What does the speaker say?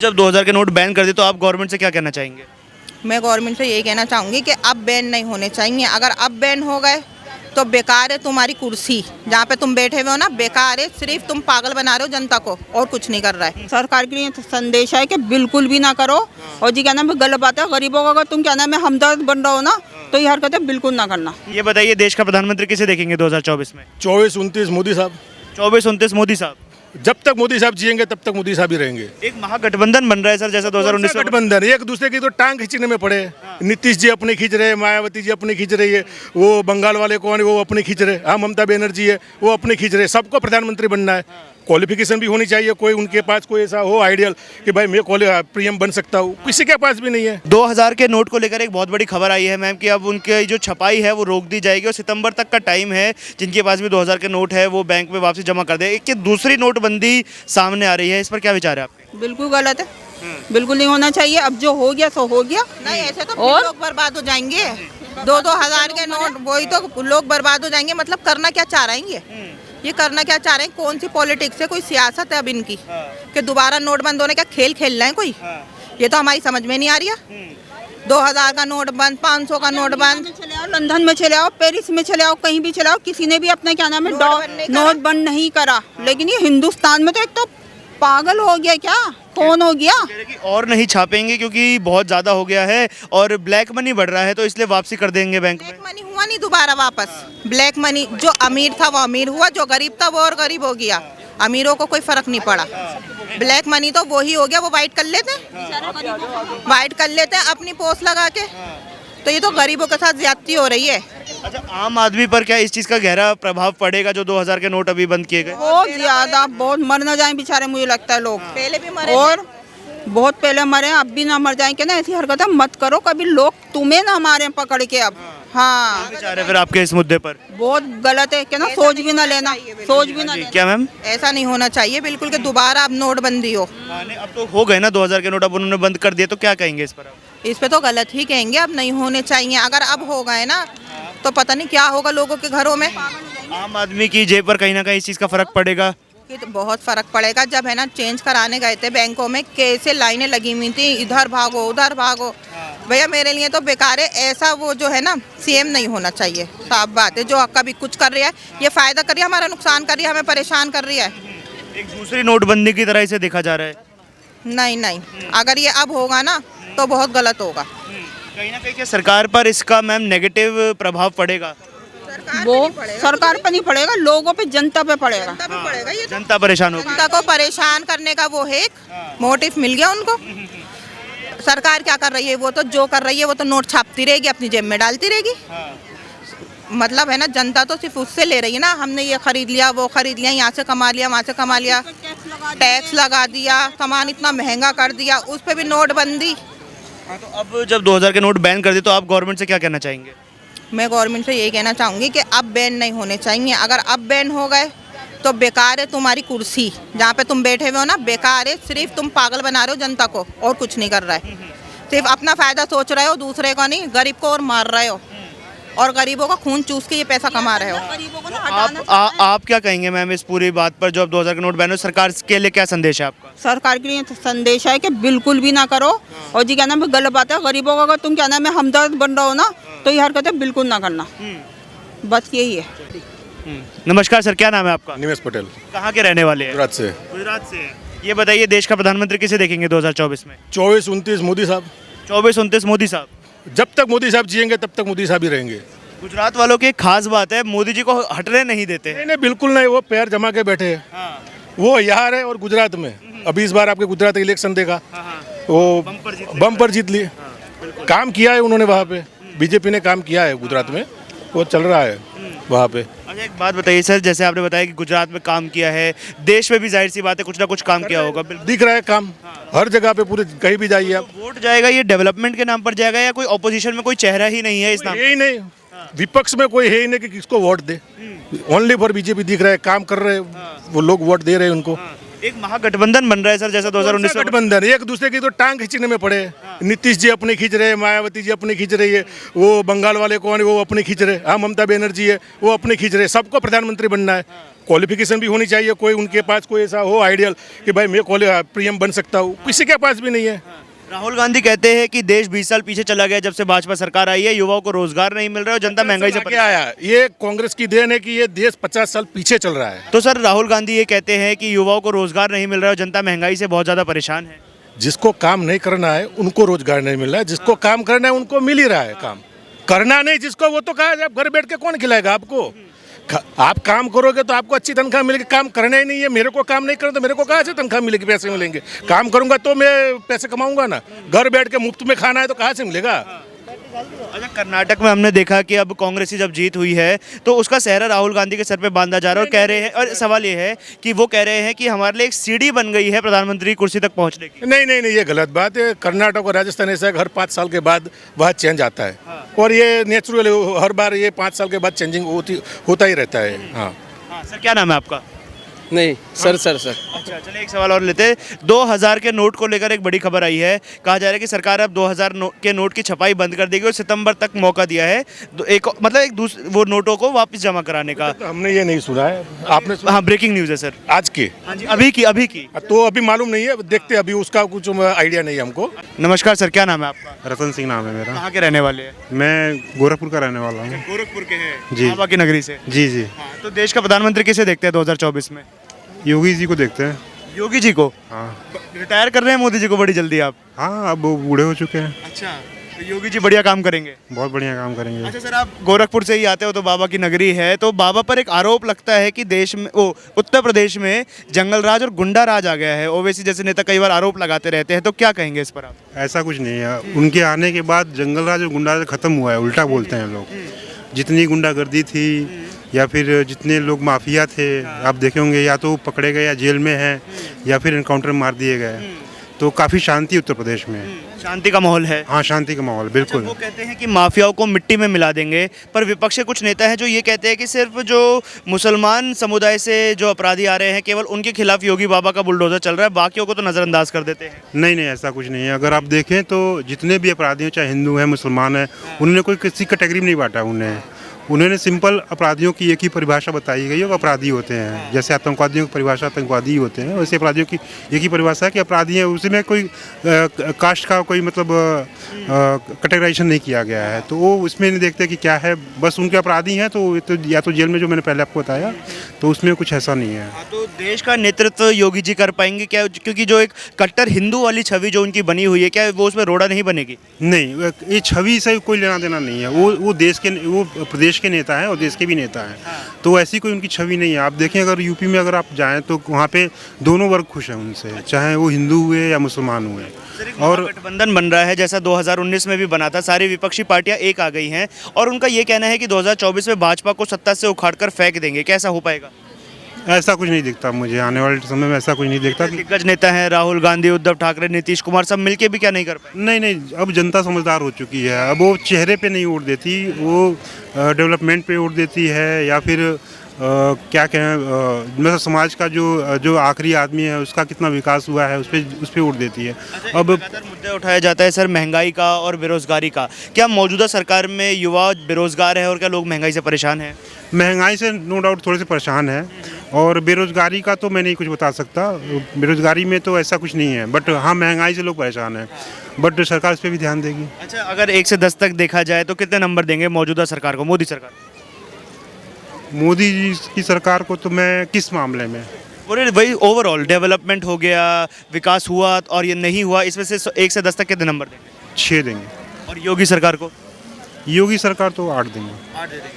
जब 2000 के note ban कर दिए तो आप गवर्नमेंट से क्या कहना चाहेंगे? मैं गवर्नमेंट से यही कहना चाहूँगी कि अब बैन नहीं होने चाहिए। अगर अब बैन हो गए तो बेकार है तुम्हारी कुर्सी, जहाँ पे तुम बैठे हुए हो ना, बेकार है। सिर्फ तुम पागल बना रहे हो जनता को, और कुछ नहीं कर रहा है। सरकार के लिए संदेश है कि बिल्कुल भी ना करो। और जी क्या नाम है, गलत बात है। गरीबों का अगर तुम क्या नाम है हमदर्द बन रहे हो ना, तो ये हरकतें बिल्कुल ना करना। ये बताइए, देश का प्रधानमंत्री किसे देखेंगे 2024 में? 24-29 मोदी साहब। 24-29 मोदी साहब। जब तक मोदी साहब जिएंगे तब तक मोदी साहब ही रहेंगे। एक महागठबंधन बन रहा है सर, जैसा 2019 में। गठबंधन एक दूसरे की तो टांग खींचने में पड़े। नीतीश जी अपने खींच रहे, मायावती जी अपने खींच रही है, वो बंगाल वाले कौन है वो अपने खींच रहे, हाँ ममता बनर्जी है वो अपने खींच रहे। सबको प्रधानमंत्री बनना है। क्वालिफिकेशन भी होनी चाहिए, कोई उनके पास कोई ऐसा हो आइडियल कि भाई मैं पीएम बन सकता हूँ, किसी के पास भी नहीं है। 2000 के नोट को लेकर एक बहुत बड़ी खबर आई है मैम कि अब उनकी जो छपाई है वो रोक दी जाएगी और सितंबर तक का टाइम है। जिनके पास भी 2000 के नोट है वो बैंक में वापसी जमा कर दे। एक दूसरी नोटबंदी सामने आ रही है, इस पर क्या विचार है आपके? बिल्कुल गलत है, बिल्कुल नहीं होना चाहिए। अब जो हो गया सो हो गया। नहीं ऐसे तो और लोग बर्बाद हो जाएंगे। 2-2 हज़ार के नोट, वही तो लोग बर्बाद हो जाएंगे। मतलब करना क्या चाह रहे हैं ये करना क्या चाह रहे हैं? कौन सी पॉलिटिक्स है, कोई सियासत है अब इनकी कि दोबारा नोट बंद होने का खेल खेल रहे हैं कोई? ये तो हमारी समझ में नहीं आ रही है। 2000 का नोट बंद, 500 का नोट बंद। चले आओ, लंदन में चले आओ, पेरिस में चले आओ, कहीं भी चले आओ, किसी ने भी अपना क्या नाम है नोट बंद नहीं करा। लेकिन ये हिंदुस्तान में तो एक तो पागल हो गया, क्या कौन हो गया और नहीं छापेंगे क्योंकि बहुत ज़्यादा हो गया है और ब्लैक मनी बढ़ रहा है, तो इसलिए वापसी कर देंगे बैंक में। ब्लैक मनी हुआ नहीं दोबारा वापस। ब्लैक मनी, जो अमीर था वो अमीर हुआ, जो गरीब था वो और गरीब हो गया। अमीरों को कोई फर्क नहीं पड़ा। ब्लैक मनी तो वही हो गया, वो वाइट कर लेते हैं अपनी पोस्ट लगा के। तो ये तो गरीबों के साथ ज्यादती हो रही है। अच्छा, आम आदमी पर क्या इस चीज़ का गहरा प्रभाव पड़ेगा जो 2000 के नोट अभी बंद किए गए? बहुत ज्यादा, बहुत मर न जाए बेचारे, मुझे लगता है लोग पहले भी मरे और बहुत पहले मरे, अब भी ना मर जाए। क्या ना ऐसी हरकतें मत करो कभी, लोग तुम्हें ना मारे पकड़ के। अब हाँ विचार है फिर आपके इस मुद्दे पर? बहुत गलत है, क्या ना सोच भी ना लेना, सोच भी ना लेना। क्या मैम? ऐसा नहीं होना चाहिए बिल्कुल कि दोबारा अब नोटबंदी हो। अब तो हो गए ना 2000 के नोट, अब उन्होंने बंद कर दिए, तो क्या कहेंगे इस पर आप? इस पे तो गलत ही कहेंगे, अब नहीं होने चाहिए। अगर अब हो गए ना तो पता नहीं क्या होगा लोगों के घरों में। आम आदमी की जेब पर कहीं ना कहीं इस चीज़ का फर्क पड़ेगा। कि तो बहुत फर्क पड़ेगा। जब है ना चेंज कराने गए थे बैंकों में, कैसे लाइनें लगी हुई थी, इधर भागो उधर भागो। भैया मेरे लिए तो बेकार है ऐसा। वो जो है ना सीएम नहीं होना चाहिए, साफ बात है। जो कभी कुछ कर रही है, ये फायदा कर रही है, हमारा नुकसान कर रही है, हमें परेशान कर रही है। एक दूसरी नोटबंदी की तरह इसे देखा जा रहा है। नहीं, अगर ये अब होगा ना तो बहुत गलत होगा। कहीं ना कहीं क्या सरकार पर इसका मैम नेगेटिव प्रभाव पड़ेगा? वो सरकार पे नहीं पड़ेगा, लोगों पे, जनता पे पड़ेगा। ये जनता परेशान होगी। जनता को परेशान करने का वो है एक मोटिव मिल गया उनको। सरकार क्या कर रही है? वो तो जो कर रही है वो तो नोट छापती रहेगी, अपनी जेब में डालती रहेगी। मतलब है ना, जनता तो सिर्फ उससे ले रही है ना, हमने ये खरीद लिया वो खरीद लिया, यहाँ से कमा लिया वहाँ से कमा लिया, टैक्स लगा दिया, सामान इतना महंगा कर दिया, उस पर भी नोटबंदी। तो अब जब 2000 के नोट बैन कर दिए तो आप गवर्नमेंट से क्या कहना चाहेंगे? मैं गवर्नमेंट से यही कहना चाहूँगी कि अब बैन नहीं होने चाहिए। अगर अब बैन हो गए तो बेकार है तुम्हारी कुर्सी, जहाँ पे तुम बैठे हुए हो ना, बेकार है। सिर्फ तुम पागल बना रहे हो जनता को, और कुछ नहीं कर रहा है। सिर्फ अपना फायदा सोच रहे हो, दूसरे को नहीं। गरीब को और मार रहे हो और गरीबों का खून चूस के ये पैसा कमा रहे हो। आप क्या कहेंगे मैम इस पूरी बात पर? जो अब 2000 के नोट बैन हो, सरकार के लिए क्या संदेश है आपका? सरकार के लिए संदेश है कि बिल्कुल भी ना करो। और जी क्या नाम है, गलत बात है। गरीबों का अगर तुम क्या नाम है हमदर्द बन रहे हो ना, तो ये हरकतें बिल्कुल ना करना। बस यही है। नमस्कार सर, क्या नाम है आपका? निमेश पटेल, कहाँ के रहने वाले हैं? गुजरात से। गुजरात से हैं। ये बताइए, देश का प्रधानमंत्री किसे देखेंगे 2024 में? 24-29 मोदी साहब। 24-29 मोदी साहब। जब तक मोदी साहब जिएंगे तब तक मोदी साहब ही रहेंगे। गुजरात वालों की एक खास बात है, मोदी जी को हटने नहीं देते। नहीं बिल्कुल नहीं, वो पैर जमा के बैठे हैं। वो यहाँ है और गुजरात में। अभी इस बार आपके गुजरात इलेक्शन देखा, वो बम्पर जीत लिए। काम किया है उन्होंने वहाँ पे, बीजेपी ने काम किया है गुजरात में, वो चल रहा है वहाँ पे। अच्छा, एक बात बताइए सर, जैसे आपने बताया कि गुजरात में काम किया है, देश में भी जाहिर सी बात है कुछ ना कुछ काम किया होगा। दिख रहा है काम हर जगह पे, पूरे कहीं भी जाइए आप। वोट जाएगा ये डेवलपमेंट के नाम पर जाएगा या कोई ऑपोजिशन में कोई चेहरा ही नहीं है इस नाम? यही नहीं, विपक्ष में कोई है ही नहीं कि किसको vote they. Only for BJP दिख रहा है, काम कर रहे हैं वो लोग, वोट दे रहे हैं उनको। एक महागठबंधन बन रहा है सर, जैसा 2019 में। गठबंधन एक दूसरे की तो टांग खींचने में पड़े। नीतीश जी अपने खींच रहे हैं, मायावती जी अपने खींच रही है, वो बंगाल वाले कौन है वो अपने खींच रहे, हाँ ममता बनर्जी है वो अपने खींच रहे। सबको प्रधानमंत्री बनना है, क्वालिफिकेशन भी होनी चाहिए, कोई उनके पास कोई ऐसा हो आइडियल कि भाई मैं पीएम बन सकता हूँ, किसी के पास भी नहीं है। राहुल गांधी कहते हैं कि देश 20 साल पीछे चला गया जब से भाजपा सरकार आई है, युवाओं को रोजगार नहीं मिल रहा है और जनता महंगाई से क्या आया, ये कांग्रेस की देन है कि ये देश 50 साल पीछे चल रहा है। तो सर राहुल गांधी ये कहते हैं कि युवाओं को रोजगार नहीं मिल रहा है और जनता महंगाई से बहुत ज्यादा परेशान है। जिसको काम नहीं करना है उनको रोजगार नहीं मिल रहा है, जिसको काम करना है उनको मिल ही रहा है काम। करना नहीं जिसको वो तो कहा आप घर बैठ के कौन खिलाएगा आपको। आप काम करोगे तो आपको अच्छी तनख्वाह मिलेगी, काम करना ही नहीं है, मेरे को काम नहीं करो तो मेरे को कहाँ से तनख्वाह मिलेगी, पैसे मिलेंगे। काम करूंगा तो मैं पैसे कमाऊंगा ना, घर बैठ के मुफ्त में खाना है तो कहाँ से मिलेगा। अच्छा, कर्नाटक में हमने देखा कि अब कांग्रेस की जब जीत हुई है तो उसका सेहरा राहुल गांधी के सर पे बांधा जा रहा है और कह रहे हैं, और सवाल ये है कि वो कह रहे हैं कि हमारे लिए एक सीढ़ी बन गई है प्रधानमंत्री की कुर्सी तक पहुंचने की। नहीं नहीं नहीं, ये गलत बात है। कर्नाटक और राजस्थान ऐसा है हर 5 साल के बाद वहाँ चेंज आता है। और ये नेचुरल, हर बार ये 5 साल के बाद चेंजिंग होता ही रहता है। हाँ सर क्या नाम है आपका? नहीं सर। अच्छा चलिए एक सवाल और लेते हैं। 2000 के नोट को लेकर एक बड़ी खबर आई है, कहा जा रहा है कि सरकार अब 2000 के नोट की छपाई बंद कर देगी और सितंबर तक मौका दिया है वो नोटों को वापस जमा कराने का। तो हमने ये नहीं सुना है, आपने सुना? हाँ ब्रेकिंग न्यूज़ है सर आज की। हाँ जी अभी की। तो अभी मालूम नहीं है, देखते अभी उसका कुछ आइडिया नहीं है हमको। नमस्कार सर, क्या नाम है आपका? रतन सिंह नाम है मेरा। कहाँ के रहने वाले हैं? मैं गोरखपुर का रहने वाला हूँ। गोरखपुर के हैं जी। बाबा की नगरी से। जी जी। हाँ, तो देश का प्रधानमंत्री किसे देखते हैं 2024 में? योगी जी को देखते हैं। योगी जी को? हाँ रिटायर कर रहे हैं मोदी जी को बड़ी जल्दी आप? हाँ, अब वो बूढ़े हो चुके हैं। अच्छा, तो योगी जी बढ़िया काम करेंगे? बहुत बढ़िया काम करेंगे। अच्छा सर, आप गोरखपुर से ही आते हो तो बाबा की नगरी है, तो बाबा पर एक आरोप लगता है कि देश में उत्तर प्रदेश में जंगल राज और गुंडा राज आ गया है। ओवैसी जैसे नेता कई बार आरोप लगाते रहते हैं, तो क्या कहेंगे इस पर आप? ऐसा कुछ नहीं है, उनके आने के बाद जंगल राज और गुंडा राज खत्म हुआ है, उल्टा बोलते हैं लोग। जितनी गुंडागर्दी थी या फिर जितने लोग माफिया थे आप देखे होंगे, या तो पकड़े गए या जेल में हैं या फिर इनकाउंटर मार दिए गए। तो काफ़ी शांति उत्तर प्रदेश में, शांति का माहौल है। हाँ शांति का माहौल बिल्कुल। वो कहते हैं कि माफियाओं को मिट्टी में मिला देंगे, पर विपक्ष के कुछ नेता हैं जो ये कहते हैं कि सिर्फ जो मुसलमान समुदाय से जो अपराधी आ रहे हैं केवल उनके खिलाफ योगी बाबा का बुलडोजर चल रहा है, बाकियों को तो नज़रअंदाज कर देते हैं। नहीं नहीं, ऐसा कुछ नहीं है। अगर आप देखें तो जितने भी अपराधी हैं, चाहे हिंदू हैं मुसलमान हैं, उन्होंने कोई किसी कैटेगरी में नहीं बांटा। उन्होंने सिंपल अपराधियों की एक ही परिभाषा बताई गई है, वो अपराधी होते हैं। जैसे आतंकवादियों की परिभाषा आतंकवादी होते हैं, वैसे अपराधियों की एक ही परिभाषा है कि अपराधी हैं। उसमें कोई कास्ट का कोई मतलब कैटेगराइजेशन नहीं किया गया है। तो वो उसमें नहीं देखते कि क्या है, बस उनके अपराधी हैं तो या तो जेल में, जो मैंने पहले आपको बताया, तो उसमें कुछ ऐसा नहीं है। तो देश का नेतृत्व योगी जी कर पाएंगे क्या? क्योंकि जो एक कट्टर हिंदू वाली छवि जो उनकी बनी हुई है, क्या वो उसमें रोड़ा नहीं बनेगी? नहीं, ये छवि से कोई लेना देना नहीं है। वो देश के, वो प्रदेश के नेता हैं और देश के भी नेता हैं। तो ऐसी कोई उनकी छवि नहीं है। आप देखें, अगर यूपी में अगर आप जाएं तो वहाँ पे दोनों वर्ग खुश हैं उनसे, चाहे वो हिंदू हुए या मुसलमान हुए। और गठबंधन बन रहा है जैसा 2019 में भी बना था, सारी विपक्षी पार्टियां एक आ गई हैं और उनका ये कहना है कि 2024 में भाजपा को सत्ता से उखाड़कर फेंक देंगे। कैसा हो पाएगा? ऐसा कुछ नहीं दिखता मुझे, आने वाले समय में ऐसा कुछ नहीं दिखता। दिग्गज नेता हैं राहुल गांधी, उद्धव ठाकरे, नीतीश कुमार, सब मिलके भी क्या नहीं कर पाए? नहीं नहीं, अब जनता समझदार हो चुकी है। अब वो चेहरे पे नहीं वोट देती, वो डेवलपमेंट पे वोट देती है, या फिर क्या कहें, मतलब समाज का जो आखिरी आदमी है उसका कितना विकास हुआ है उस पर वोट देती है। अब मुद्दे उठाया जाता है सर महंगाई का और बेरोजगारी का। क्या मौजूदा सरकार में युवा बेरोजगार है और क्या लोग महंगाई से परेशान हैं? महंगाई से नो डाउट थोड़े से परेशान है, और बेरोजगारी का तो मैं नहीं कुछ बता सकता। बेरोजगारी में तो ऐसा कुछ नहीं है, बट हाँ महंगाई से लोग परेशान हैं, बट सरकार इस पर भी ध्यान देगी। अच्छा, अगर 1 से 10 तक देखा जाए तो कितने नंबर देंगे मौजूदा सरकार को, मोदी सरकार? मोदी जी की सरकार को तो मैं किस मामले में? पूरे वही ओवरऑल डेवलपमेंट हो गया, विकास हुआ और ये नहीं हुआ, इसमें से 1 से 10 तक कितने नंबर देंगे? 6 देंगे। और योगी सरकार को? योगी सरकार तो 8 देंगे। 8 दे देंगे।